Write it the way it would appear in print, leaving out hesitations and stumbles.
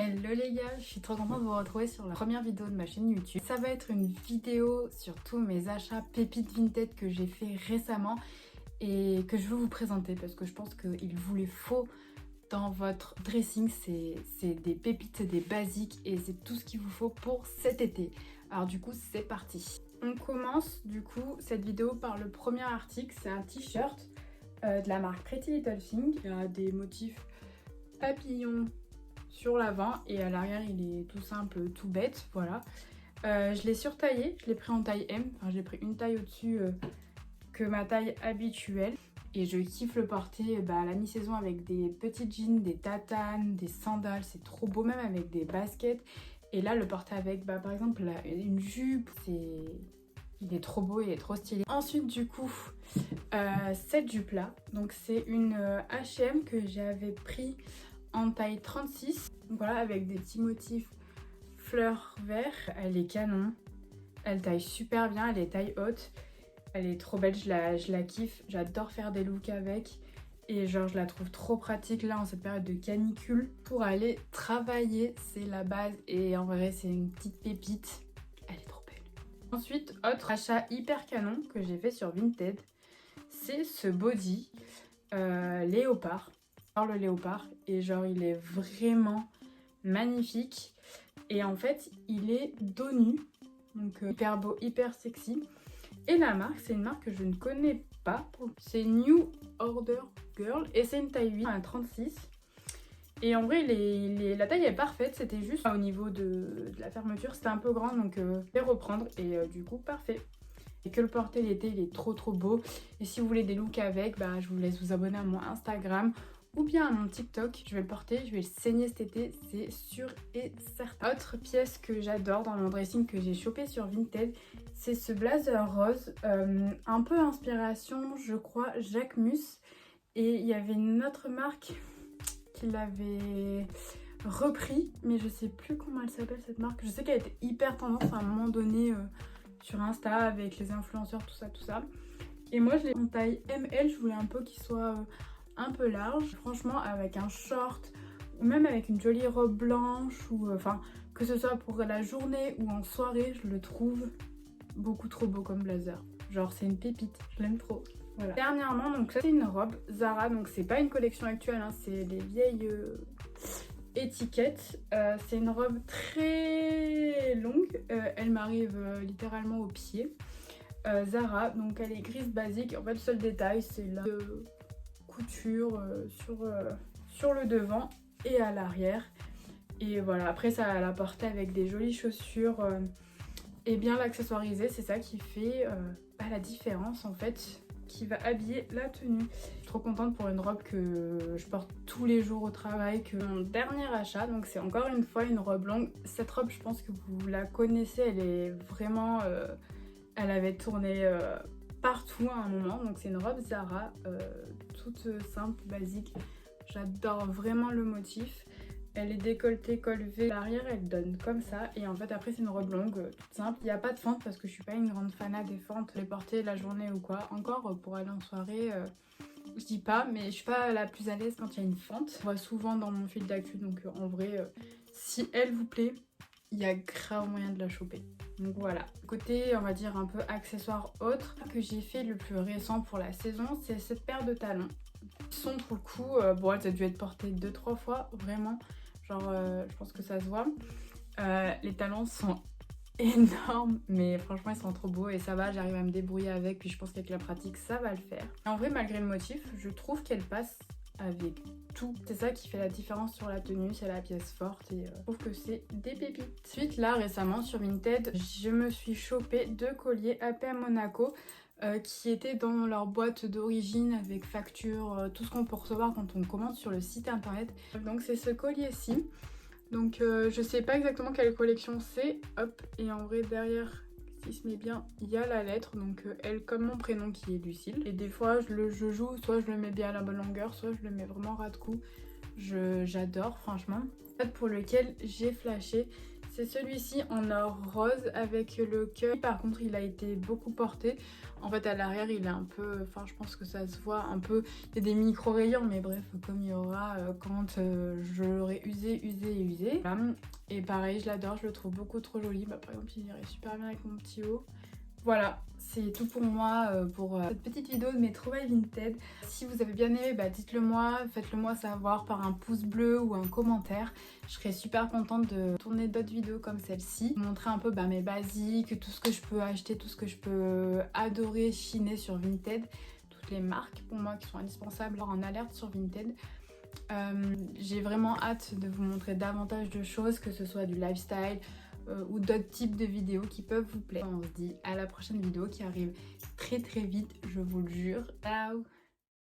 Hello les gars, je suis trop contente de vous retrouver sur la première vidéo de ma chaîne YouTube. Ça va être une vidéo sur tous mes achats pépites vintage que j'ai fait récemment et que je veux vous présenter parce que je pense qu'il vous les faut dans votre dressing. C'est des pépites, c'est des basiques et c'est tout ce qu'il vous faut pour cet été. Alors du coup, c'est parti. On commence du coup cette vidéo par le premier article. C'est un t-shirt de la marque Pretty Little Thing. Il y a des motifs papillons sur l'avant et à l'arrière il est tout simple, tout bête, voilà. Je l'ai surtaillé, je l'ai pris en taille M, enfin j'ai pris une taille au-dessus que ma taille habituelle et je kiffe le porter à la mi-saison avec des petits jeans, des tatanes, des sandales, c'est trop beau, même avec des baskets. Et là le porter avec par exemple une jupe, il est trop beau, il est trop stylé. Ensuite du coup cette jupe là, donc c'est une H&M que j'avais pris en taille 36, donc voilà, avec des petits motifs fleurs vert. Elle est canon, elle taille super bien, elle est taille haute, elle est trop belle, je la kiffe, j'adore faire des looks avec et genre je la trouve trop pratique là en cette période de canicule pour aller travailler, c'est la base et en vrai c'est une petite pépite, elle est trop belle. Ensuite, autre achat hyper canon que j'ai fait sur Vinted, c'est ce body léopard. Le léopard et genre il est vraiment magnifique et en fait il est dos nu, donc hyper beau, hyper sexy. Et la marque, c'est une marque que je ne connais pas, c'est New Order Girl et c'est une taille 8 à 36 et en vrai la taille est parfaite, c'était juste au niveau de la fermeture, c'était un peu grand, donc je vais reprendre et du coup parfait. Et que le porter l'été, il est trop beau. Et si vous voulez des looks avec, je vous laisse vous abonner à mon Instagram ou bien à mon TikTok. Je vais le porter, je vais le saigner cet été, c'est sûr et certain. Autre pièce que j'adore dans mon dressing que j'ai chopé sur Vinted, c'est ce blazer rose, un peu inspiration, je crois, Jacquemus. Et il y avait une autre marque qui l'avait repris, mais je sais plus comment elle s'appelle cette marque. Je sais qu'elle était hyper tendance à un moment donné sur Insta avec les influenceurs, tout ça. Et moi je l'ai en taille ML, je voulais un peu qu'il soit un peu large, franchement avec un short ou même avec une jolie robe blanche ou enfin que ce soit pour la journée ou en soirée, je le trouve beaucoup trop beau comme blazer. Genre c'est une pépite, je l'aime trop. Voilà. Dernièrement, donc ça c'est une robe Zara, donc c'est pas une collection actuelle, hein, c'est les vieilles étiquettes. C'est une robe très longue, elle m'arrive littéralement au pied. Zara, donc elle est grise basique, en fait le seul détail c'est la couture sur le devant et à l'arrière et voilà, après ça à la porter avec des jolies chaussures et bien l'accessoiriser, c'est ça qui fait la différence en fait, qui va habiller la tenue. Je suis trop contente pour une robe que je porte tous les jours au travail. Que mon dernier achat, donc c'est encore une fois une robe longue. Cette robe je pense que vous la connaissez, elle est vraiment elle avait tourné partout à un moment, donc c'est une robe Zara toute simple, basique. J'adore vraiment le motif. Elle est décolletée, col V. L'arrière elle donne comme ça et en fait après c'est une robe longue toute simple. Il n'y a pas de fente parce que je suis pas une grande fanat des fentes. Les porter la journée ou quoi. Encore pour aller en soirée, je dis pas, mais je suis pas la plus à l'aise quand il y a une fente. Je vois souvent dans mon fil d'actu, donc en vrai si elle vous plaît, il y a grave moyen de la choper. Donc voilà. Côté on va dire un peu accessoire autre que j'ai fait le plus récent pour la saison, c'est cette paire de talons. Ils sont trop le coup, bon elle a dû être portée 2-3 fois vraiment. Genre je pense que ça se voit. Les talons sont énormes mais franchement ils sont trop beaux et ça va, j'arrive à me débrouiller avec, puis je pense qu'avec la pratique ça va le faire. En vrai malgré le motif, je trouve qu'elle passe avec tout. C'est ça qui fait la différence sur la tenue, c'est la pièce forte et je trouve que c'est des pépites. Ensuite là récemment sur Vinted, je me suis chopé 2 colliers AP Monaco qui étaient dans leur boîte d'origine avec facture, tout ce qu'on peut recevoir quand on commande sur le site internet. Donc c'est ce collier-ci. Donc je sais pas exactement quelle collection c'est. Hop, et en vrai derrière, s'il se met bien, il y a la lettre. Donc elle comme mon prénom qui est Lucille. Et des fois je joue, soit je le mets bien à la bonne longueur, soit je le mets vraiment ras de cou. J'adore franchement. Pour lequel j'ai flashé, C'est celui-ci en or rose avec le cœur. Par contre, il a été beaucoup porté. En fait, à l'arrière, il est un peu... Enfin, je pense que ça se voit un peu. Il y a des micro-rayures, mais bref, comme il y aura quand je l'aurai usé. Voilà. Et pareil, je l'adore, je le trouve beaucoup trop joli. Bah, par exemple, il irait super bien avec mon petit haut. Voilà, c'est tout pour moi pour cette petite vidéo de mes trouvailles Vinted. Si vous avez bien aimé, bah dites-le moi, faites-le moi savoir par un pouce bleu ou un commentaire. Je serais super contente de tourner d'autres vidéos comme celle-ci, montrer un peu mes basiques, tout ce que je peux acheter, tout ce que je peux adorer chiner sur Vinted, toutes les marques pour moi qui sont indispensables en alerte sur Vinted. J'ai vraiment hâte de vous montrer davantage de choses, que ce soit du lifestyle, ou d'autres types de vidéos qui peuvent vous plaire. On se dit à la prochaine vidéo qui arrive très vite, je vous le jure. Ciao!